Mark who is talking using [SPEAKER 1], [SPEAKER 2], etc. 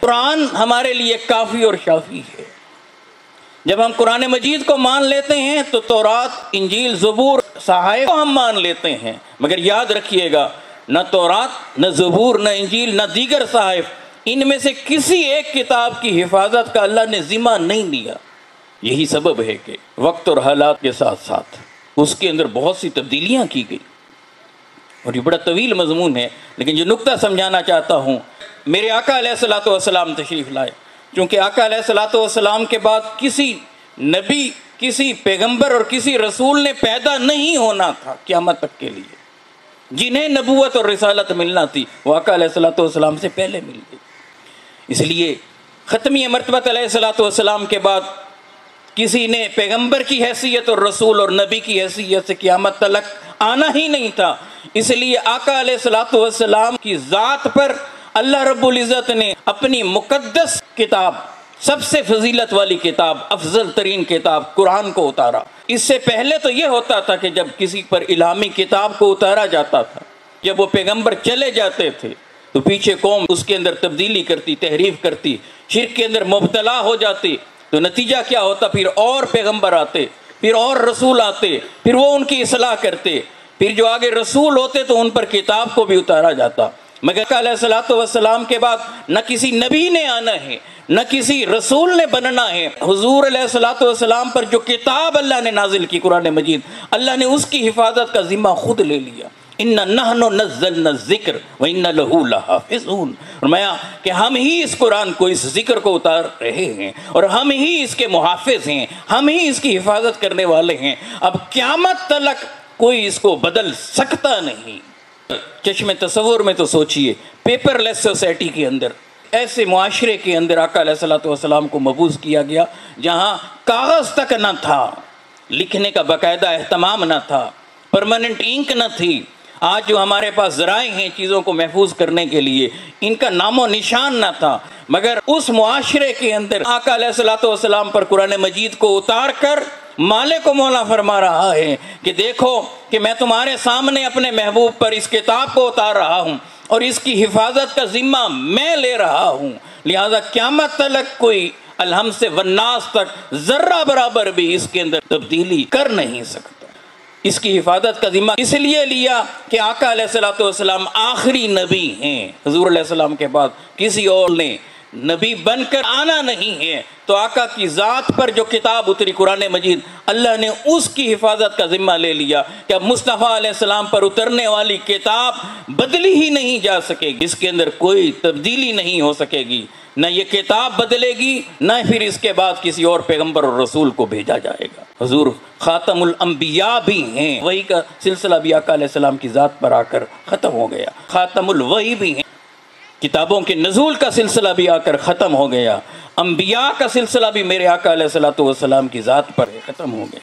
[SPEAKER 1] قرآن ہمارے لیے کافی اور شافی ہے۔ جب ہم قرآن مجید کو مان لیتے ہیں تو تورات، انجیل، زبور، صحائف کو ہم مان لیتے ہیں، مگر یاد رکھیے گا نہ تورات، نہ زبور، نہ انجیل، نہ دیگر صحائف، ان میں سے کسی ایک کتاب کی حفاظت کا اللہ نے ذمہ نہیں لیا۔ یہی سبب ہے کہ وقت اور حالات کے ساتھ ساتھ اس کے اندر بہت سی تبدیلیاں کی گئی، اور یہ بڑا طویل مضمون ہے، لیکن جو نقطہ سمجھانا چاہتا ہوں، میرے آقا علیہ الصلوۃ والسلام تشریف لائے، چونکہ آقا علیہ الصلوۃ والسلام کے بعد کسی نبی، کسی پیغمبر اور کسی رسول نے پیدا نہیں ہونا تھا قیامت تک کے لیے، جنہیں نبوت اور رسالت ملنا تھی وہ آقا علیہ الصلوۃ والسلام سے پہلے مل گئی۔ اس لیے ختمی مرتبہ علیہ الصلوۃ والسلام کے بعد کسی نے پیغمبر کی حیثیت اور رسول اور نبی کی حیثیت سے قیامت تک آنا ہی نہیں تھا۔ اس لیے آقا علیہ الصلوۃ والسلام کی ذات پر اللہ رب العزت نے اپنی مقدس کتاب، سب سے فضیلت والی کتاب، افضل ترین کتاب قرآن کو اتارا۔ اس سے پہلے تو یہ ہوتا تھا کہ جب کسی پر الہامی کتاب کو اتارا جاتا تھا، جب وہ پیغمبر چلے جاتے تھے تو پیچھے قوم اس کے اندر تبدیلی کرتی، تحریف کرتی، شرک کے اندر مبتلا ہو جاتی، تو نتیجہ کیا ہوتا؟ پھر اور پیغمبر آتے، پھر اور رسول آتے، پھر وہ ان کی اصلاح کرتے، پھر جو آگے رسول ہوتے تو ان پر کتاب کو بھی اتارا جاتا۔ مگر علیہ الصلوۃ والسلام کے بعد نہ کسی نبی نے آنا ہے، نہ کسی رسول نے بننا ہے۔ حضور علیہ الصلوۃ والسلام پر جو کتاب اللہ نے نازل کی، قرآن مجید، اللہ نے اس کی حفاظت کا ذمہ خود لے لیا۔ اِنَّا نَحْنُ نَزَّلْنَا الذِّكْرَ وَإِنَّا لَهُ لَحَافِظُونَ، فرمایا کہ ہم ہی اس قرآن کو، اس ذکر کو اتار رہے ہیں، اور ہم ہی اس کے محافظ ہیں، ہم ہی اس کی حفاظت کرنے والے ہیں۔ اب قیامت تک کوئی اس کو بدل سکتا نہیں۔ چشم تصور میں تو سوچئے، پیپر لیس سوسائٹی کے اندر، ایسے معاشرے کے اندر آقا علیہ الصلوۃ والسلام کو مبعوث کیا گیا جہاں کاغذ تک نہ تھا، لکھنے کا باقاعدہ اہتمام نہ تھا، پرماننٹ انک نہ تھی۔ آج جو ہمارے پاس ذرائع ہیں چیزوں کو محفوظ کرنے کے لیے، ان کا نام و نشان نہ تھا، مگر اس معاشرے کے اندر آقا علیہ الصلوۃ والسلام پر قرآن مجید کو اتار کر مالک و مولا فرما رہا ہے کہ دیکھو کہ میں تمہارے سامنے اپنے محبوب پر اس کتاب کو اتار رہا ہوں اور اس کی حفاظت کا ذمہ میں لے رہا ہوں، لہذا قیامت تک کوئی الحمد سے والناس تک ذرہ برابر بھی اس کے اندر تبدیلی کر نہیں سکتا۔ اس کی حفاظت کا ذمہ اس لیے لیا کہ آقا علیہ الصلوۃ والسلام آخری نبی ہیں، حضور علیہ السلام کے بعد کسی اور نے نبی بن کر آنا نہیں ہے، تو آقا کی ذات پر جو کتاب اتری قرآن مجید، اللہ نے اس کی حفاظت کا ذمہ لے لیا کہ اب مصطفیٰ علیہ السلام پر اترنے والی کتاب بدلی ہی نہیں جا سکے گی، اس کے اندر کوئی تبدیلی نہیں ہو سکے گی، نہ یہ کتاب بدلے گی، نہ پھر اس کے بعد کسی اور پیغمبر اور رسول کو بھیجا جائے گا۔ حضور خاتم الانبیاء بھی ہیں، وحی کا سلسلہ بھی آقا علیہ السلام کی ذات پر آ کر ختم ہو گیا، خاتم الوحی بھی ہیں، کتابوں کے نزول کا سلسلہ بھی آ کر ختم ہو گیا، انبیاء کا سلسلہ بھی میرے آقا علیہ الصلوۃ والسلام کی ذات پر ختم ہو گیا۔